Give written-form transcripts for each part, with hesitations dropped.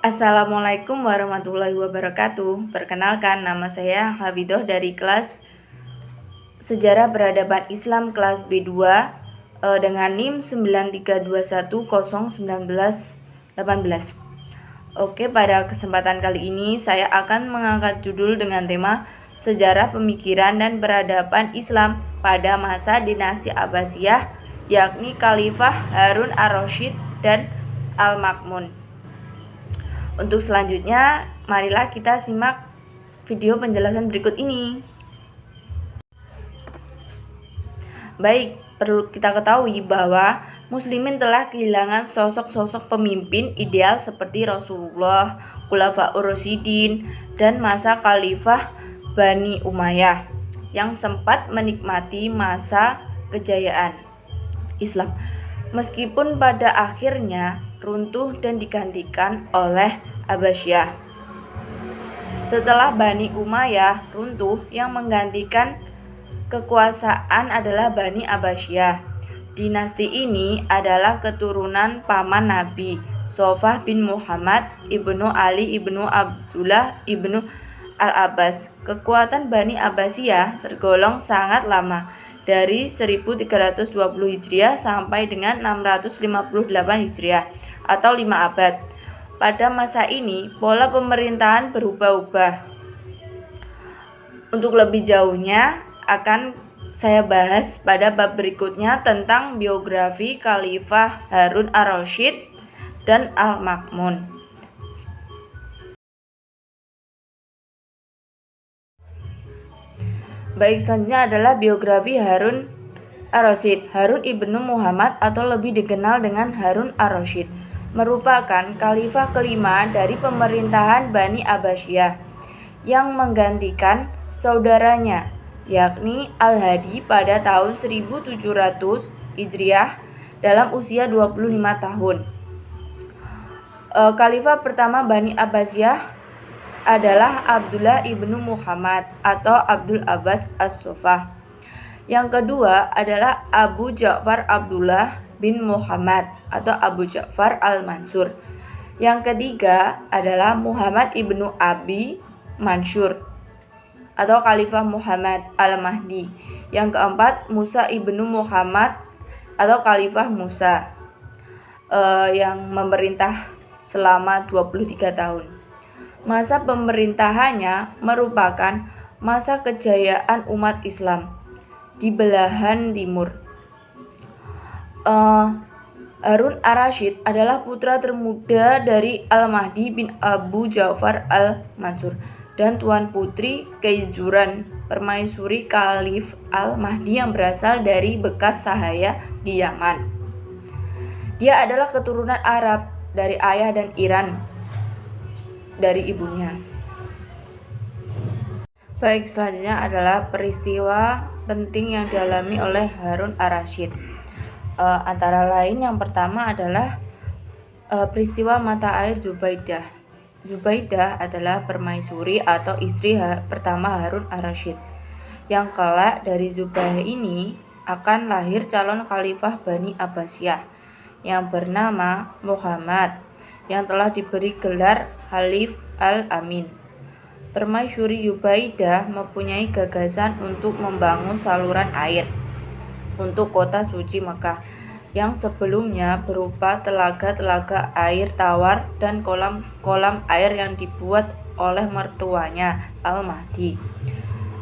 Assalamualaikum warahmatullahi wabarakatuh. Perkenalkan, nama saya Hafidoh dari kelas Sejarah Peradaban Islam kelas B2 dengan NIM 9321019118. Oke, pada kesempatan kali ini saya akan mengangkat judul dengan tema Sejarah Pemikiran dan Peradaban Islam pada masa Dinasti Abbasiyah, yakni Khalifah Harun ar-Rasyid dan Al-Ma'mun. Untuk selanjutnya, marilah kita simak video penjelasan berikut ini. Baik, perlu kita ketahui bahwa muslimin telah kehilangan sosok-sosok pemimpin ideal seperti Rasulullah, Khulafaur Rasyidin, dan masa Khalifah Bani Umayyah yang sempat menikmati masa kejayaan Islam. Meskipun pada akhirnya runtuh dan digantikan oleh Abbasiyah. Setelah Bani Umayyah runtuh, yang menggantikan kekuasaan adalah Bani Abbasiyah. Dinasti ini adalah keturunan paman Nabi, Sofah bin Muhammad ibnu Ali ibnu Abdullah ibnu Al-Abbas. Kekuatan Bani Abbasiyah tergolong sangat lama, dari 1320 Hijriah sampai dengan 658 Hijriah atau 5 abad. Pada masa ini, pola pemerintahan berubah-ubah. Untuk lebih jauhnya akan saya bahas pada bab berikutnya tentang biografi Khalifah Harun ar-Rasyid dan Al-Ma'mun. Baik, selanjutnya adalah biografi Harun ar-Rasyid. Harun ibnu Muhammad atau lebih dikenal dengan Harun ar-Rasyid merupakan khalifah kelima dari pemerintahan Bani Abbasiyah yang menggantikan saudaranya, yakni Al-Hadi pada tahun 1700 Hijriah dalam usia 25 tahun. Khalifah pertama Bani Abbasiyah adalah Abdullah ibnu Muhammad atau Abdul Abbas as-Sofah. Yang kedua adalah Abu Ja'far Abdullah bin Muhammad atau Abu Ja'far al-Mansur. Yang ketiga adalah Muhammad ibnu Abi Mansur atau Khalifah Muhammad al-Mahdi. Yang keempat Musa ibnu Muhammad atau Khalifah Musa yang memerintah selama 23 tahun. Masa pemerintahannya merupakan masa kejayaan umat Islam di belahan timur. Harun ar-Rasyid adalah putra termuda dari Al-Mahdi bin Abu Ja'far al-Mansur dan tuan putri Keizuran permaisuri Khalif Al-Mahdi yang berasal dari bekas sahaya di Yaman. Dia adalah keturunan Arab dari ayah dan Iran dari ibunya. Baik, selanjutnya adalah peristiwa penting yang dialami oleh Harun ar-Rasyid. Antara lain yang pertama adalah peristiwa mata air Zubaidah. Zubaidah adalah permaisuri atau istri pertama Harun ar-Rasyid. Yang kelak dari Zubaidah ini akan lahir calon khalifah Bani Abbasiyah yang bernama Muhammad, yang telah diberi gelar Khalif al-Amin. Permaisuri Zubaidah mempunyai gagasan untuk membangun saluran air untuk kota suci Mekah yang sebelumnya berupa telaga-telaga air tawar dan kolam-kolam air yang dibuat oleh mertuanya Al-Mahdi.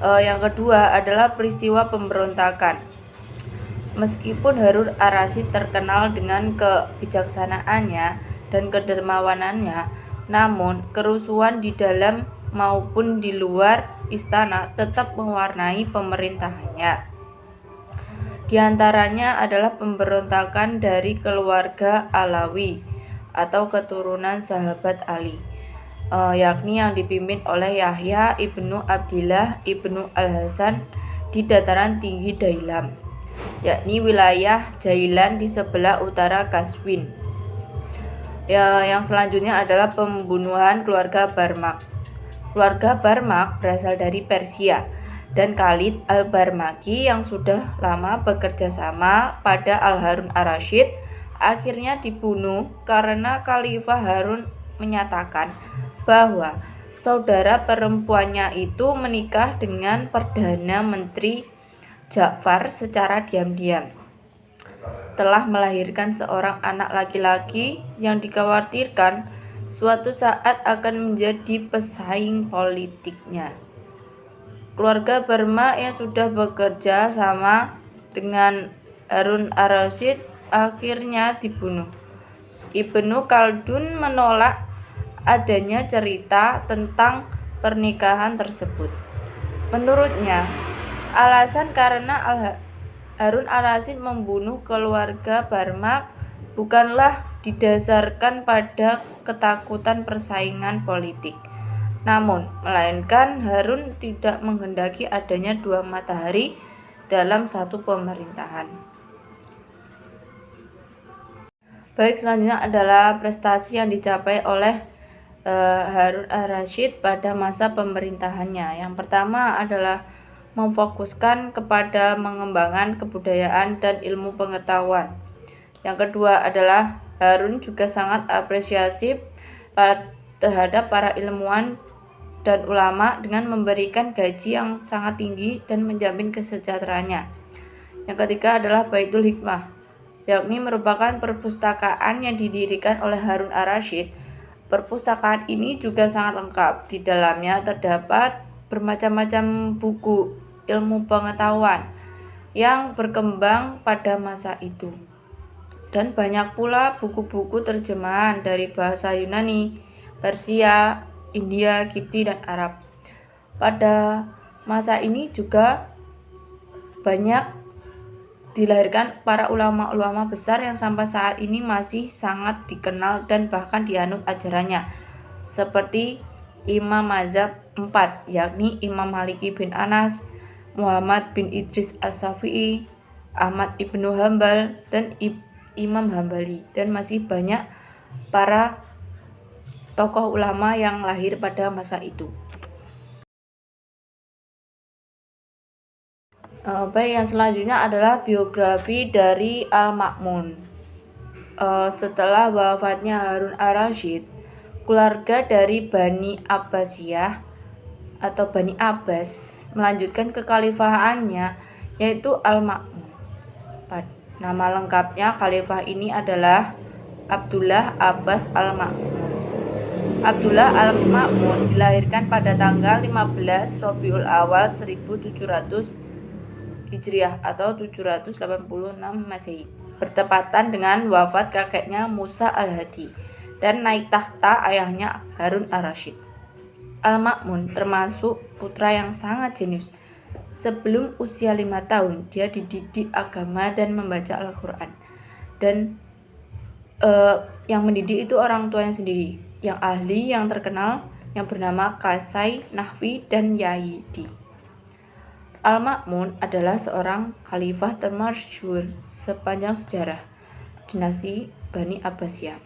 Yang kedua adalah peristiwa pemberontakan. Meskipun Harun ar-Rasyid terkenal dengan kebijaksanaannya dan kedermawanannya, namun kerusuhan di dalam maupun di luar istana tetap mewarnai pemerintahannya. Di antaranya adalah pemberontakan dari keluarga Alawi atau keturunan sahabat Ali, yakni yang dipimpin oleh Yahya ibnu Abdillah ibnu Al-Hasan di dataran tinggi Dailam, yakni wilayah Jailan di sebelah utara Kaswin. Ya, yang selanjutnya adalah pembunuhan keluarga Barmak. Keluarga Barmak berasal dari Persia, dan Khalid al-Barmaki yang sudah lama bekerja sama pada Al-Harun ar-Rasyid akhirnya dibunuh karena Khalifah Harun menyatakan bahwa saudara perempuannya itu menikah dengan Perdana Menteri Ja'far secara diam-diam, telah melahirkan seorang anak laki-laki yang dikhawatirkan suatu saat akan menjadi pesaing politiknya. Keluarga Barmak yang sudah bekerja sama dengan Harun ar-Rasyid akhirnya dibunuh. Ibnu Khaldun menolak adanya cerita tentang pernikahan tersebut. Menurutnya, alasan karena Harun ar-Rasyid membunuh keluarga Barmak bukanlah didasarkan pada ketakutan persaingan politik, namun melainkan Harun tidak menghendaki adanya dua matahari dalam satu pemerintahan. Baik, selanjutnya adalah prestasi yang dicapai oleh Harun ar-Rasyid pada masa pemerintahannya. Yang pertama adalah memfokuskan kepada mengembangkan kebudayaan dan ilmu pengetahuan. Yang kedua adalah Harun juga sangat apresiatif terhadap para ilmuwan dan ulama dengan memberikan gaji yang sangat tinggi dan menjamin kesejahteraannya. Yang ketiga adalah Baitul Hikmah, yakni merupakan perpustakaan yang didirikan oleh Harun ar-Rasyid. Perpustakaan ini juga sangat lengkap. Di dalamnya terdapat bermacam-macam buku ilmu pengetahuan yang berkembang pada masa itu, dan banyak pula buku-buku terjemahan dari bahasa Yunani, Persia, India, Kipti, dan Arab. Pada masa ini juga banyak dilahirkan para ulama-ulama besar yang sampai saat ini masih sangat dikenal dan bahkan dianut ajarannya, seperti Imam Mazhab 4, yakni Imam Maliki bin Anas, Muhammad bin Idris as-Syafi'i, Ahmad ibnu Hambal, dan Imam Hambali, dan masih banyak para tokoh ulama yang lahir pada masa itu. Baik, yang selanjutnya adalah biografi dari Al-Ma'mun. Setelah wafatnya Harun ar-Rasyid, keluarga dari Bani Abbasiyah atau Bani Abbas melanjutkan kekhalifahannya, yaitu Al-Ma'mun. Nama lengkapnya khalifah ini adalah Abdullah Abbas Al-Ma'mun. Abdullah Al-Ma'mun dilahirkan pada tanggal 15 Rabiul Awal 1700 Hijriah atau 786 Masehi, bertepatan dengan wafat kakeknya Musa al-Hadi dan naik tahta ayahnya Harun ar-Rasyid. Al-Ma'mun termasuk putra yang sangat jenius. Sebelum usia 5 tahun, dia dididik agama dan membaca Al-Quran. Dan yang mendidik itu orang tuanya sendiri, yang ahli, yang terkenal, yang bernama Kasai, Nahwi, dan Yaidi. Al-Ma'mun adalah seorang khalifah termasyhur sepanjang sejarah dinasti Bani Abbasiyah.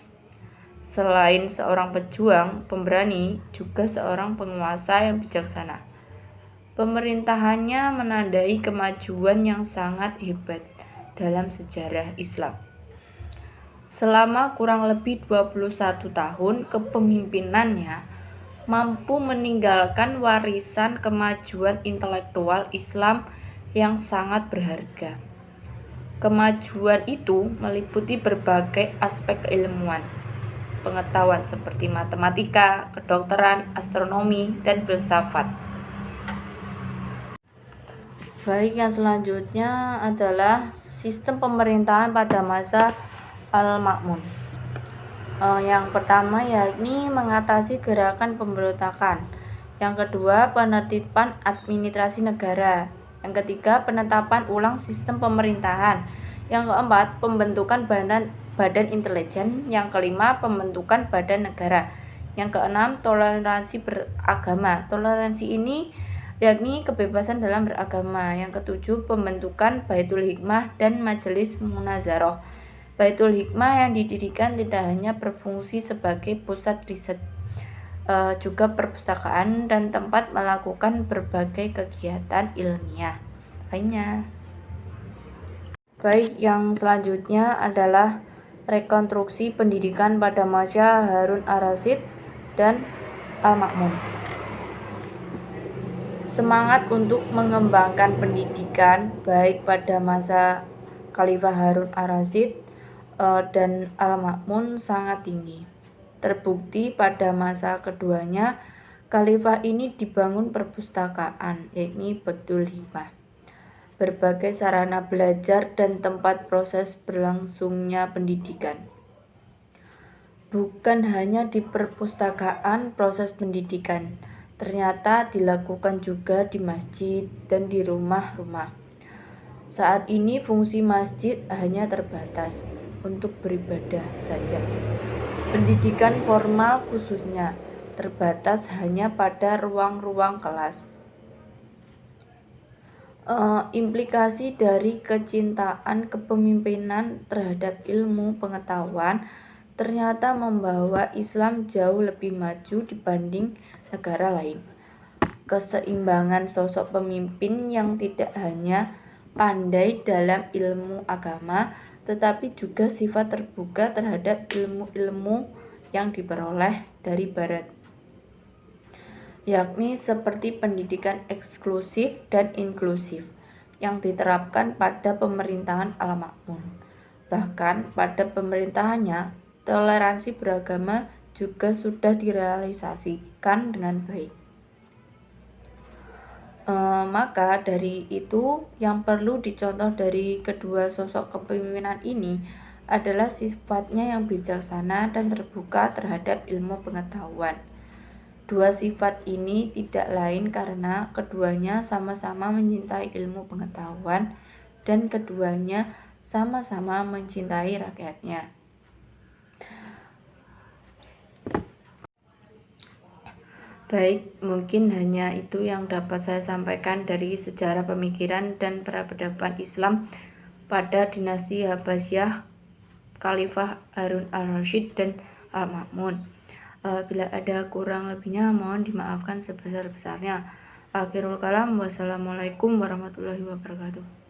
Selain seorang pejuang, pemberani, juga seorang penguasa yang bijaksana. Pemerintahannya menandai kemajuan yang sangat hebat dalam sejarah Islam. Selama kurang lebih 21 tahun kepemimpinannya, mampu meninggalkan warisan kemajuan intelektual Islam yang sangat berharga. Kemajuan itu meliputi berbagai aspek keilmuan, pengetahuan seperti matematika, kedokteran, astronomi, dan filsafat. Baik, yang selanjutnya adalah sistem pemerintahan pada masa Al-Ma'mun. Yang pertama yakni mengatasi gerakan pemberontakan. Yang kedua, penertiban administrasi negara. Yang ketiga, penetapan ulang sistem pemerintahan. Yang keempat, pembentukan badan intelijen. Yang kelima, pembentukan badan negara. Yang keenam, toleransi beragama. Toleransi ini yakni kebebasan dalam beragama. Yang ketujuh, pembentukan Baitul Hikmah dan Majelis Munazarah. Baitul Hikmah yang didirikan tidak hanya berfungsi sebagai pusat riset, juga perpustakaan dan tempat melakukan berbagai kegiatan ilmiah lainnya. Baik, yang selanjutnya adalah rekonstruksi pendidikan pada masa Harun ar-Rasyid dan Al-Ma'mun. Semangat untuk mengembangkan pendidikan baik pada masa Khalifah Harun ar-Rasyid dan Al-Ma'mun sangat tinggi. Terbukti pada masa keduanya, Khalifah ini dibangun perpustakaan, yakni Baitul Hikmah, berbagai sarana belajar dan tempat proses berlangsungnya pendidikan. Bukan hanya di perpustakaan proses pendidikan, ternyata dilakukan juga di masjid dan di rumah-rumah. Saat ini fungsi masjid hanya terbatas untuk beribadah saja. Pendidikan formal khususnya terbatas hanya pada ruang-ruang kelas. Implikasi dari kecintaan kepemimpinan terhadap ilmu pengetahuan ternyata membawa Islam jauh lebih maju dibanding negara lain. Keseimbangan sosok pemimpin yang tidak hanya pandai dalam ilmu agama, tetapi juga sifat terbuka terhadap ilmu-ilmu yang diperoleh dari Barat, yakni seperti pendidikan eksklusif dan inklusif yang diterapkan pada pemerintahan Al-Ma'mun. Bahkan pada pemerintahannya, toleransi beragama juga sudah direalisasikan dengan baik. Maka dari itu yang perlu dicontoh dari kedua sosok kepemimpinan ini adalah sifatnya yang bijaksana dan terbuka terhadap ilmu pengetahuan. Dua sifat ini tidak lain karena keduanya sama-sama mencintai ilmu pengetahuan dan keduanya sama-sama mencintai rakyatnya. Baik, mungkin hanya itu yang dapat saya sampaikan dari sejarah pemikiran dan peradaban Islam pada dinasti Abbasiyah, Khalifah Harun al-Rasyid dan Al-Ma'mun. Bila ada kurang lebihnya mohon dimaafkan sebesar-besarnya. Akhirul kalam, wassalamualaikum warahmatullahi wabarakatuh.